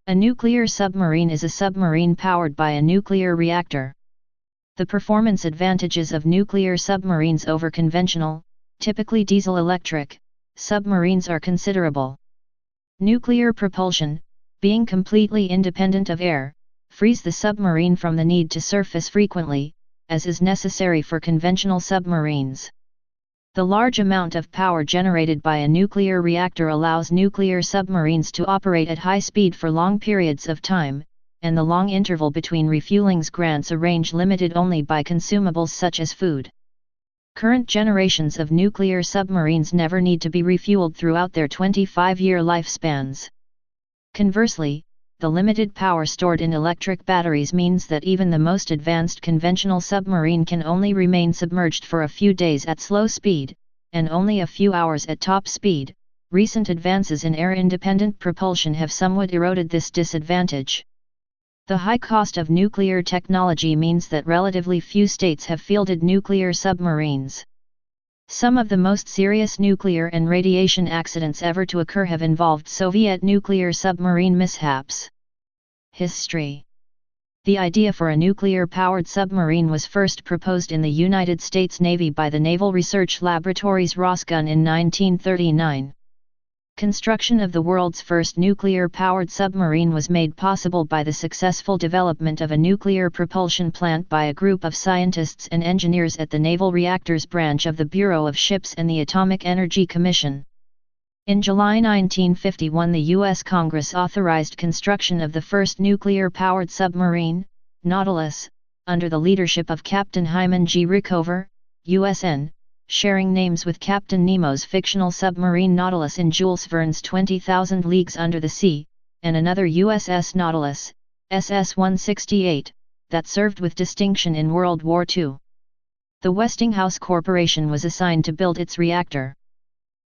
A nuclear submarine is a submarine powered by a nuclear reactor. The performance advantages of nuclear submarines over conventional, typically diesel-electric, submarines are considerable. Nuclear propulsion, being completely independent of air, frees the submarine from the need to surface frequently, as is necessary for conventional submarines. The large amount of power generated by a nuclear reactor allows nuclear submarines to operate at high speed for long periods of time, and the long interval between refuelings grants a range limited only by consumables such as food. Current generations of nuclear submarines never need to be refueled throughout their 25-year lifespans. Conversely, the limited power stored in electric batteries means that even the most advanced conventional submarine can only remain submerged for a few days at slow speed, and only a few hours at top speed. Recent advances in air-independent propulsion have somewhat eroded this disadvantage. The high cost of nuclear technology means that relatively few states have fielded nuclear submarines. Some of the most serious nuclear and radiation accidents ever to occur have involved Soviet nuclear submarine mishaps. History. The idea for a nuclear-powered submarine was first proposed in the United States Navy by the Naval Research Laboratory's Rosgun in 1939. Construction of the world's first nuclear-powered submarine was made possible by the successful development of a nuclear propulsion plant by a group of scientists and engineers at the Naval Reactors branch of the Bureau of Ships and the Atomic Energy Commission. In July 1951, the U.S. Congress authorized construction of the first nuclear-powered submarine, Nautilus, under the leadership of Captain Hyman G. Rickover, Uss, sharing names with Captain Nemo's fictional submarine Nautilus in Jules Verne's 20,000 Leagues Under the Sea, and another USS Nautilus, SS-168, that served with distinction in World War II. The Westinghouse Corporation was assigned to build its reactor.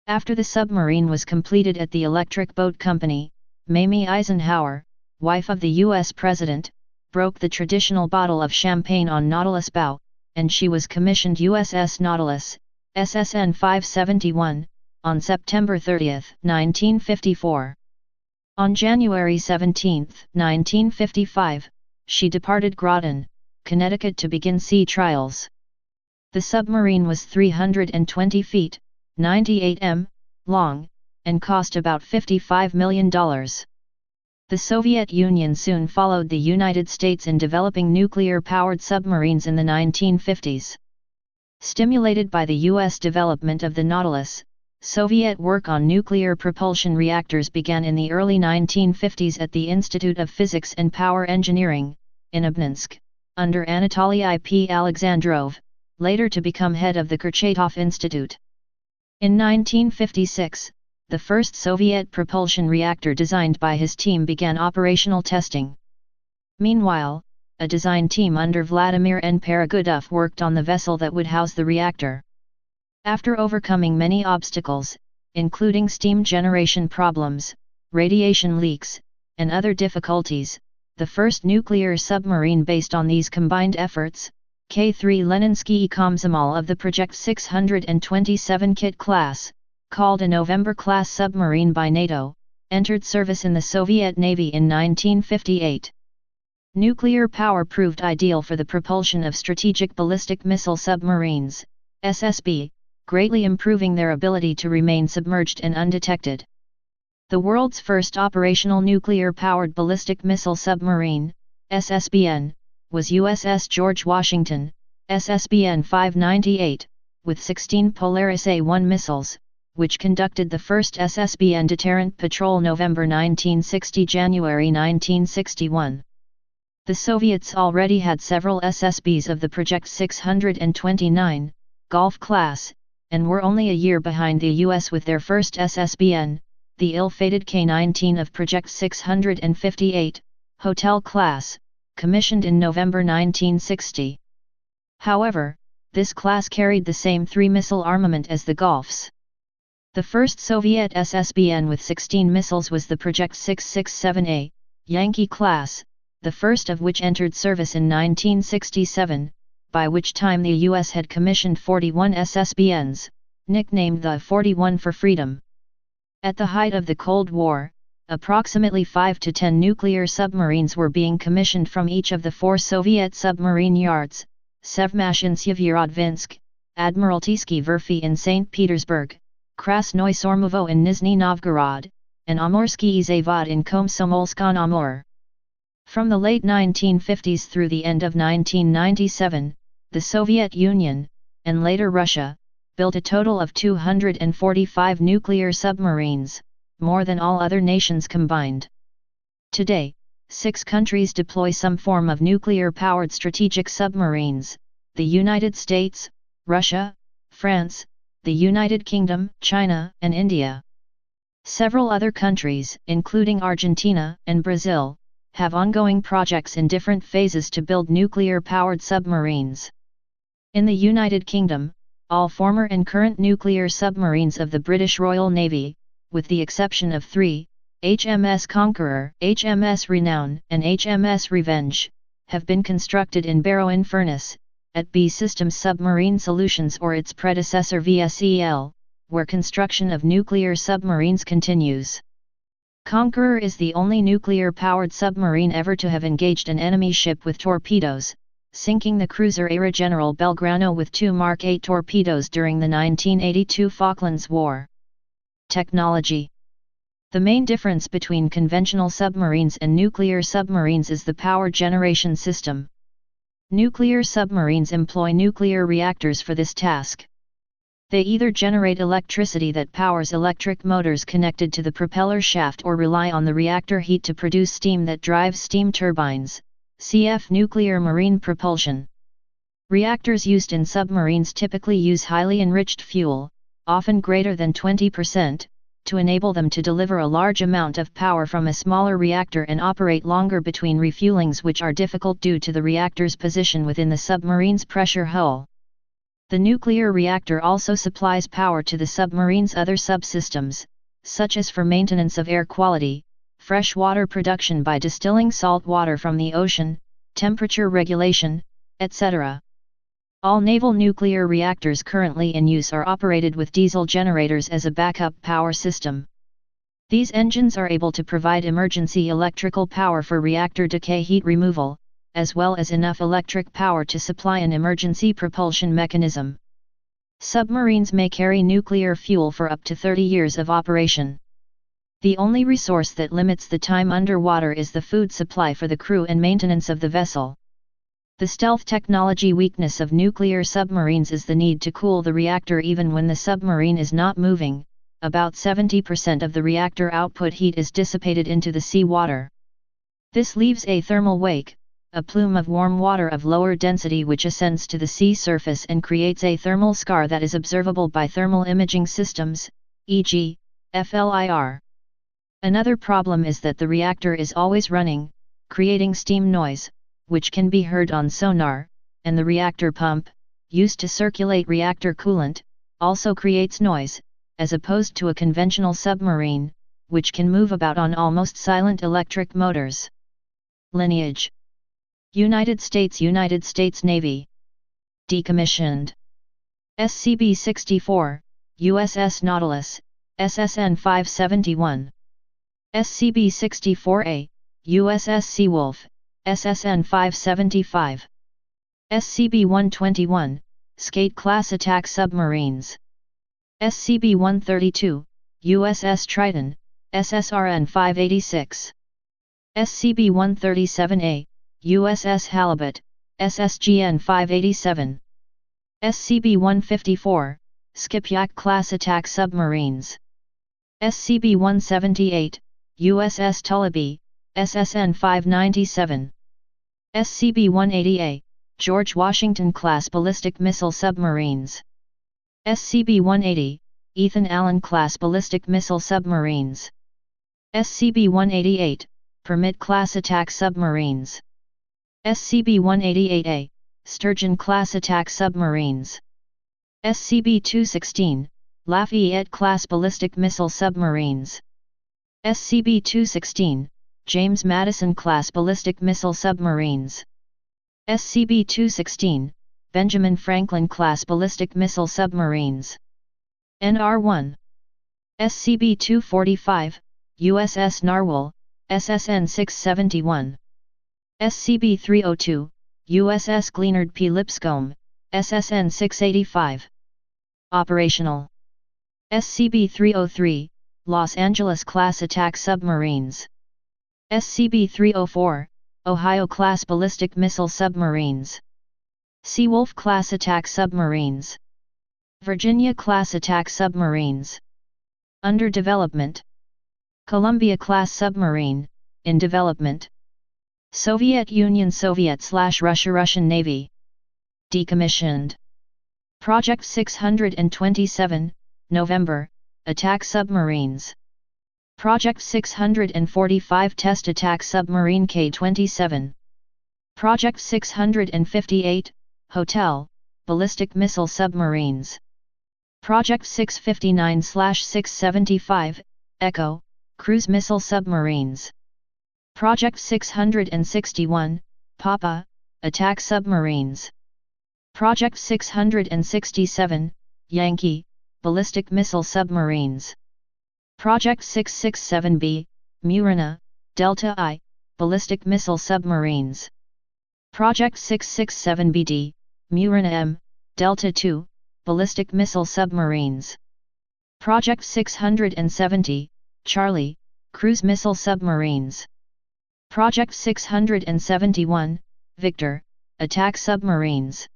After the submarine was completed at the Electric Boat Company, Mamie Eisenhower, wife of the U.S. President, broke the traditional bottle of champagne on Nautilus' bow, and she was commissioned USS Nautilus, SSN 571, on September 30, 1954. On January 17, 1955, she departed Groton, Connecticut to begin sea trials. The submarine was 320 feet, 98 m, long, and cost about $55 million. The Soviet Union soon followed the United States in developing nuclear-powered submarines in the 1950s. Stimulated by the U.S. development of the Nautilus, Soviet work on nuclear propulsion reactors began in the early 1950s at the Institute of Physics and Power Engineering, in Obninsk, under Anatoly I. P. Alexandrov, later to become head of the Kurchatov Institute. In 1956, the first Soviet propulsion reactor designed by his team began operational testing. Meanwhile, a design team under Vladimir N. Paragudov worked on the vessel that would house the reactor. After overcoming many obstacles, including steam generation problems, radiation leaks, and other difficulties, the first nuclear submarine based on these combined efforts, K3 Leninsky Komsomol of the Project 627 Kit class, called a November-class submarine by NATO, entered service in the Soviet Navy in 1958. Nuclear power proved ideal for the propulsion of strategic ballistic missile submarines, SSB, greatly improving their ability to remain submerged and undetected. The world's first operational nuclear-powered ballistic missile submarine, Ssbn, was USS George Washington, Ssbn 598, with 16 Polaris A-1 missiles, which conducted the first Ssbn deterrent patrol November 1960–January 1961. The Soviets already had several SSBs of the Project 629, Golf class, and were only a year behind the US with their first Ssbn, the ill-fated K-19 of Project 658, Hotel class, commissioned in November 1960. However, this class carried the same three-missile armament as the Golfs. The first Soviet Ssbn with 16 missiles was the Project 667A, Yankee class, the first of which entered service in 1967, by which time the U.S. had commissioned 41 Ssbns, nicknamed the 41 for Freedom. At the height of the Cold War, approximately 5 to 10 nuclear submarines were being commissioned from each of the 4 Soviet submarine yards, Sevmash in Syeverodvinsk, Admiraltysky Verfi in St. Petersburg, Krasnoy Sormovo in Nizhny Novgorod, and Amorsky Zavod in Komsomolsk-on-Amur. From the late 1950s through the end of 1997, the Soviet Union, and later Russia, built a total of 245 nuclear submarines, more than all other nations combined. Today, 6 countries deploy some form of nuclear-powered strategic submarines: the United States, Russia, France, the United Kingdom, China, and India. Several other countries, including Argentina and Brazil, have ongoing projects in different phases to build nuclear-powered submarines. In the United Kingdom, all former and current nuclear submarines of the British Royal Navy, with the exception of 3, HMS Conqueror, HMS Renown, and HMS Revenge, have been constructed in Barrow-in-Furness, at B Systems Submarine Solutions or its predecessor VSEL, where construction of nuclear submarines continues. Conqueror is the only nuclear-powered submarine ever to have engaged an enemy ship with torpedoes, sinking the cruiser Era General Belgrano with 2 Mark 8 torpedoes during the 1982 Falklands War. Technology. The main difference between conventional submarines and nuclear submarines is the power generation system. Nuclear submarines employ nuclear reactors for this task. They either generate electricity that powers electric motors connected to the propeller shaft or rely on the reactor heat to produce steam that drives steam turbines, cf. nuclear marine propulsion. Reactors used in submarines typically use highly enriched fuel, often greater than 20%, to enable them to deliver a large amount of power from a smaller reactor and operate longer between refuelings, which are difficult due to the reactor's position within the submarine's pressure hull. The nuclear reactor also supplies power to the submarine's other subsystems, such as for maintenance of air quality, freshwater production by distilling salt water from the ocean, temperature regulation, etc. All naval nuclear reactors currently in use are operated with diesel generators as a backup power system. These engines are able to provide emergency electrical power for reactor decay heat removal, as well as enough electric power to supply an emergency propulsion mechanism. Submarines may carry nuclear fuel for up to 30 years of operation. The only resource that limits the time underwater is the food supply for the crew and maintenance of the vessel. The stealth technology weakness of nuclear submarines is the need to cool the reactor even when the submarine is not moving. About 70% of the reactor output heat is dissipated into the sea water. This leaves a thermal wake, a plume of warm water of lower density which ascends to the sea surface and creates a thermal scar that is observable by thermal imaging systems, e.g., FLIR. Another problem is that the reactor is always running, creating steam noise, which can be heard on sonar, and the reactor pump, used to circulate reactor coolant, also creates noise, as opposed to a conventional submarine, which can move about on almost silent electric motors. Lineage. United States Navy. Decommissioned. SCB-64, USS Nautilus, SSN 571. SCB-64A, USS Seawolf, SSN 575. SCB-121, Skate-class attack submarines. SCB-132, USS Triton, SSRN 586. SCB-137A, USS Halibut, SSGN 587. SCB-154, Skipjack-class attack submarines. SCB-178, USS Tullabee, SSN 597. SCB-180A, George Washington-class ballistic missile submarines. SCB-180, Ethan Allen-class ballistic missile submarines. SCB-188, Permit-class attack submarines. SCB-188A, Sturgeon-class attack submarines. SCB-216, Lafayette-class ballistic missile submarines. SCB-216, James Madison-class ballistic missile submarines. SCB-216, Benjamin Franklin-class ballistic missile submarines. NR-1. SCB-245, USS Narwhal, SSN 671. SCB 302, USS Glennard P. Lipscomb, SSN 685. Operational. SCB 303, Los Angeles Class Attack Submarines. SCB 304, Ohio Class Ballistic Missile Submarines. Seawolf Class Attack Submarines. Virginia Class Attack Submarines. Under development. Columbia Class Submarine, in development. Soviet Union Soviet/Russia Russian Navy. Decommissioned. Project 627, November, Attack Submarines. Project 645 Test Attack Submarine K-27. Project 658, Hotel, Ballistic Missile Submarines. Project 659/675, Echo, Cruise Missile Submarines. Project 661, Papa, Attack Submarines. Project 667, Yankee, Ballistic Missile Submarines. Project 667B, Murina, Delta I, Ballistic Missile Submarines. Project 667BD, Murina M, Delta II, Ballistic Missile Submarines. Project 670, Charlie, Cruise Missile Submarines. Project 671, Victor, Attack Submarines.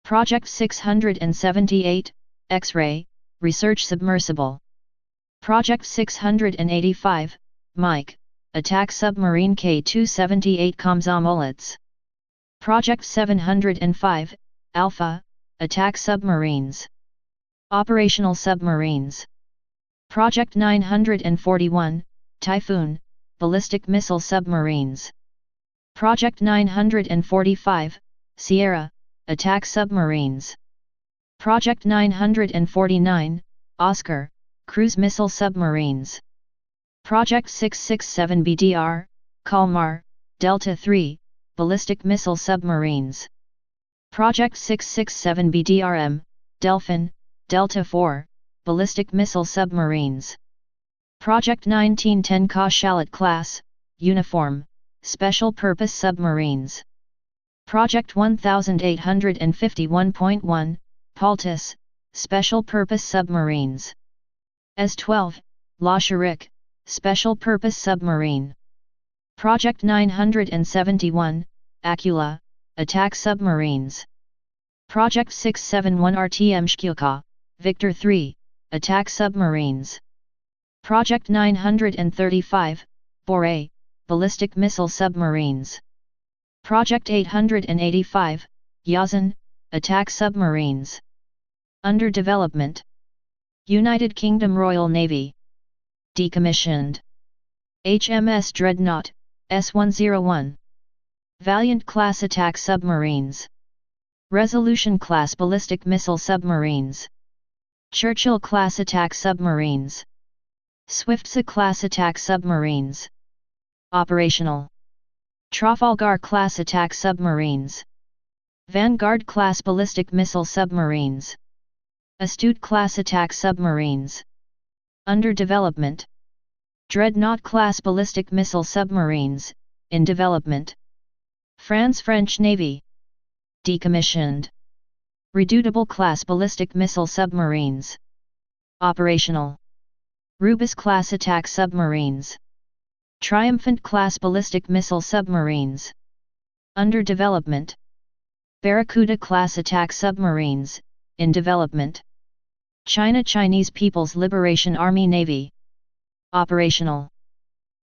Project 678, X-Ray, Research Submersible. Project 685, Mike, Attack Submarine K-278 Komsomolets. Project 705, Alpha, Attack Submarines. Operational Submarines. Project 941, Typhoon, Ballistic Missile Submarines. Project 945, Sierra, Attack Submarines. Project 949, Oscar, Cruise Missile Submarines. Project 667BDR, Kalmar, Delta III, Ballistic Missile Submarines. Project 667BDRM, Delphin, Delta IV, Ballistic Missile Submarines. Project 1910 Cachalot Class, Uniform, Special Purpose Submarines. Project 1851.1, Paltus, Special Purpose Submarines. S-12, La Chirique, Special Purpose Submarine. Project 971, Aquila, Attack Submarines. Project 671 RTM Shkyuka, Victor III, Attack Submarines. Project 935, Bore, Ballistic Missile Submarines. Project 885, Yazan, Attack Submarines. Under development. United Kingdom Royal Navy. Decommissioned. HMS Dreadnought, S-101. Valiant Class Attack Submarines. Resolution Class Ballistic Missile Submarines. Churchill Class Attack Submarines. Swiftsa Class Attack Submarines. Operational. Trafalgar Class Attack Submarines. Vanguard Class Ballistic Missile Submarines. Astute Class Attack Submarines. Under development. Dreadnought Class Ballistic Missile Submarines, in development. France-French Navy. Decommissioned. Redoutable Class Ballistic Missile Submarines. Operational. Rubis Class Attack Submarines. Triumphant Class Ballistic Missile Submarines. Under development. Barracuda Class Attack Submarines, in development. China Chinese People's Liberation Army Navy. Operational.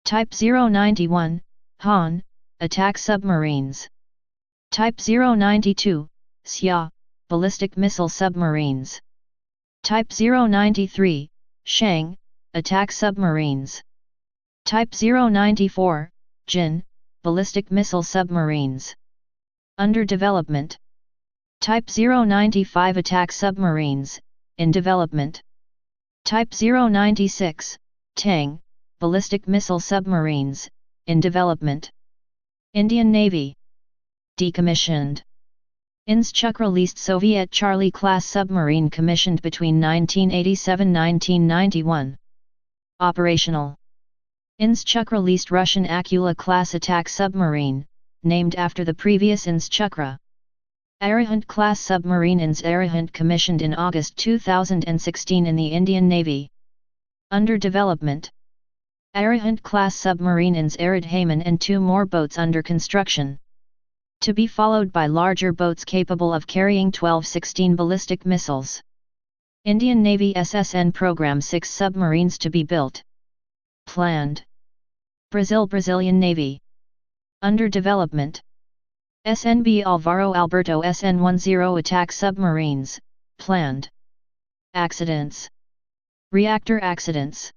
Type 091, Han, Attack Submarines. Type 092, Xia, Ballistic Missile Submarines. Type 093, Shang, Attack Submarines. Type 094, Jin, Ballistic Missile Submarines. Under development. Type 095 Attack Submarines, in development. Type 096, Tang, Ballistic Missile Submarines, in development. Indian Navy. Decommissioned. Inschuk released Soviet Charlie class submarine commissioned between 1987-1991. Operational. Inschuk released Russian Akula-class attack submarine, named after the previous Inschuk. Arihant-class submarine Ins Arihant commissioned in August 2016 in the Indian Navy. Under development. Arihant-class submarine Ins Aridhaman and 2 more boats under construction. To be followed by larger boats capable of carrying 12-16 ballistic missiles. Indian Navy Ssn program 6 submarines to be built. Planned. Brazilian Navy. Under development. SNB Alvaro Alberto SN-10 attack submarines, planned. Accidents. Reactor accidents.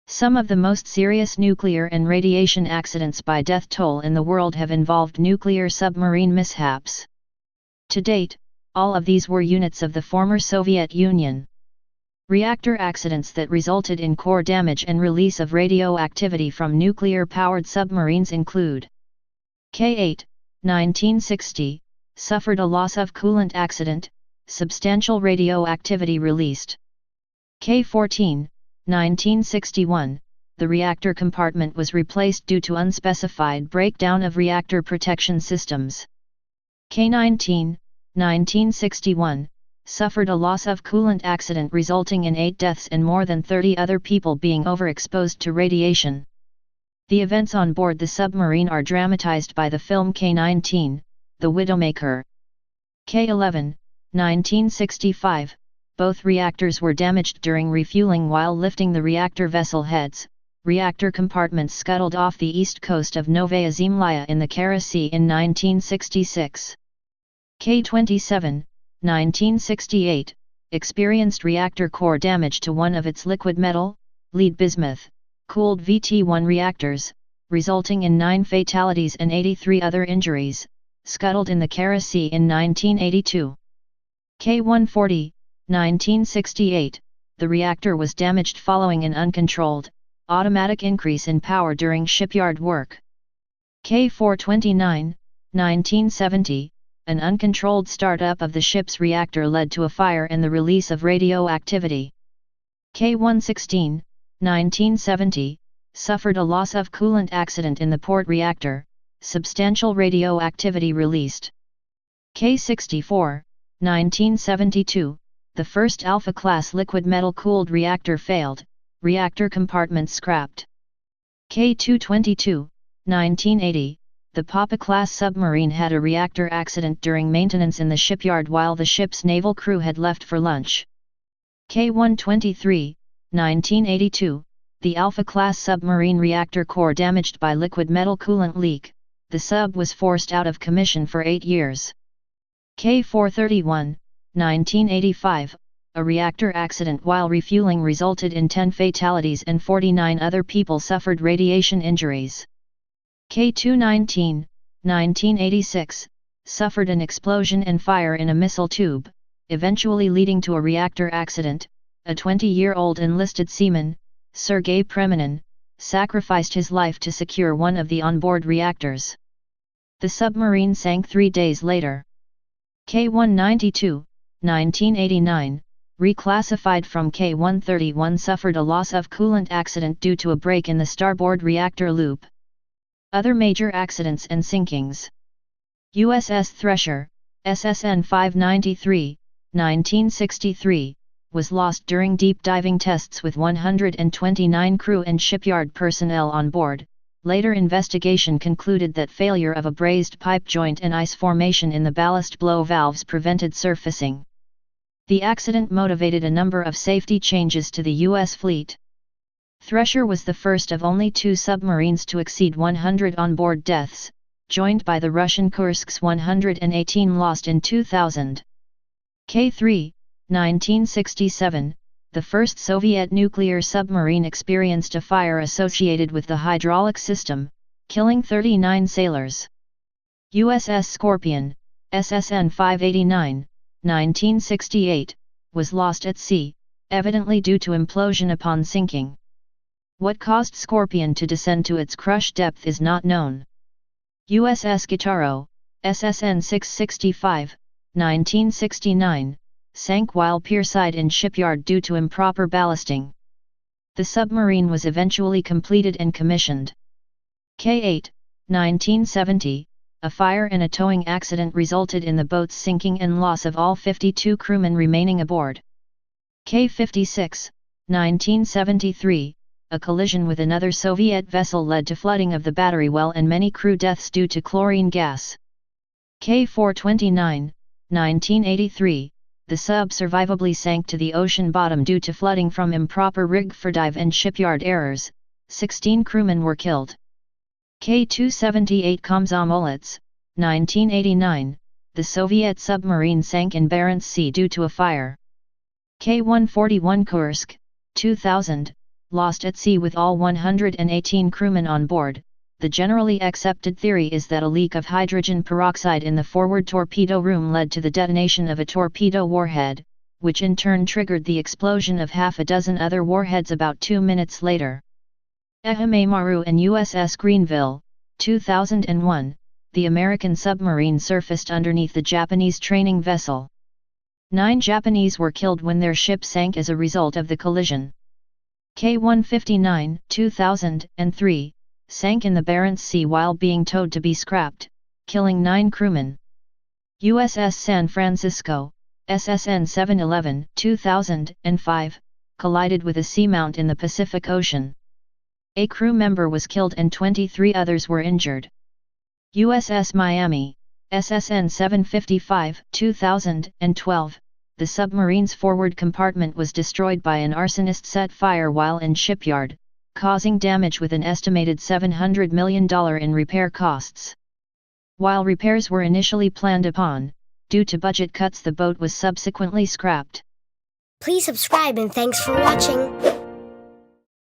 Some of the most serious nuclear and radiation accidents by death toll in the world have involved nuclear submarine mishaps. To date, all of these were units of the former Soviet Union. Reactor accidents that resulted in core damage and release of radioactivity from nuclear-powered submarines include K8, 1960, suffered a loss of coolant accident, substantial radioactivity released. K14, 1961, the reactor compartment was replaced due to unspecified breakdown of reactor protection systems. K19, 1961, suffered a loss of coolant accident resulting in 8 deaths and more than 30 other people being overexposed to radiation. The events on board the submarine are dramatized by the film K19, The Widowmaker. K11, 1965, both reactors were damaged during refueling while lifting the reactor vessel heads. Reactor compartments scuttled off the east coast of Novaya Zemlya in the Kara Sea in 1966. K27, 1968, experienced reactor core damage to one of its liquid metal, lead bismuth, cooled VT1 reactors, resulting in 9 fatalities and 83 other injuries, scuttled in the Kara Sea in 1982. K140, 1968, the reactor was damaged following an uncontrolled, automatic increase in power during shipyard work. K429, 1970, an uncontrolled startup of the ship's reactor led to a fire and the release of radioactivity. K116, 1970, suffered a loss of coolant accident in the port reactor, substantial radioactivity released. K64, 1972, the first Alpha-class liquid metal-cooled reactor failed, reactor compartment scrapped. K222, 1980, the Papa-class submarine had a reactor accident during maintenance in the shipyard while the ship's naval crew had left for lunch. K123, 1982, the Alpha-class submarine reactor core damaged by liquid metal coolant leak, the sub was forced out of commission for 8 years. K431, 1985, a reactor accident while refueling resulted in 10 fatalities and 49 other people suffered radiation injuries. K219, 1986, suffered an explosion and fire in a missile tube, eventually leading to a reactor accident. A 20-year-old enlisted seaman, Sergei Preminin, sacrificed his life to secure one of the onboard reactors. The submarine sank 3 days later. K192, 1989, reclassified from K131, suffered a loss of coolant accident due to a break in the starboard reactor loop. Other major accidents and sinkings. Uss Thresher, SSN 593, 1963, was lost during deep diving tests with 129 crew and shipyard personnel on board. Later investigation concluded that failure of a brazed pipe joint and ice formation in the ballast blow valves prevented surfacing. The accident motivated a number of safety changes to the U.S. fleet. Thresher was the first of only 2 submarines to exceed 100 onboard deaths, joined by the Russian Kursk's 118 lost in 2000. K3, 1967, the first Soviet nuclear submarine experienced a fire associated with the hydraulic system, killing 39 sailors. Uss Scorpion, SSN 589, 1968, was lost at sea, evidently due to implosion upon sinking. What caused Scorpion to descend to its crush depth is not known. USS Guitarro, SSN 665, 1969, sank while pierside in shipyard due to improper ballasting. The submarine was eventually completed and commissioned. K8, 1970, a fire and a towing accident resulted in the boat's sinking and loss of all 52 crewmen remaining aboard. K56, 1973, a collision with another Soviet vessel led to flooding of the battery well and many crew deaths due to chlorine gas. K429, 1983, the sub survivably sank to the ocean bottom due to flooding from improper rig for dive and shipyard errors, 16 crewmen were killed. K278 Komsomolets, 1989, the Soviet submarine sank in Barents Sea due to a fire. K141 Kursk, 2000, lost at sea with all 118 crewmen on board. The generally accepted theory is that a leak of hydrogen peroxide in the forward torpedo room led to the detonation of a torpedo warhead, which in turn triggered the explosion of half a dozen other warheads about 2 minutes later. Ehime Maru and USS Greenville, 2001, the American submarine surfaced underneath the Japanese training vessel. 9 Japanese were killed when their ship sank as a result of the collision. K-159, 2003, sank in the Barents Sea while being towed to be scrapped, killing 9 crewmen. USS San Francisco, SSN 711, 2005, collided with a seamount in the Pacific Ocean. A crew member was killed and 23 others were injured. USS Miami, SSN 755, 2012, the submarine's forward compartment was destroyed by an arsonist set fire while in shipyard, causing damage with an estimated $700 million in repair costs. While repairs were initially planned upon, due to budget cuts the boat was subsequently scrapped. Please subscribe and thanks for watching.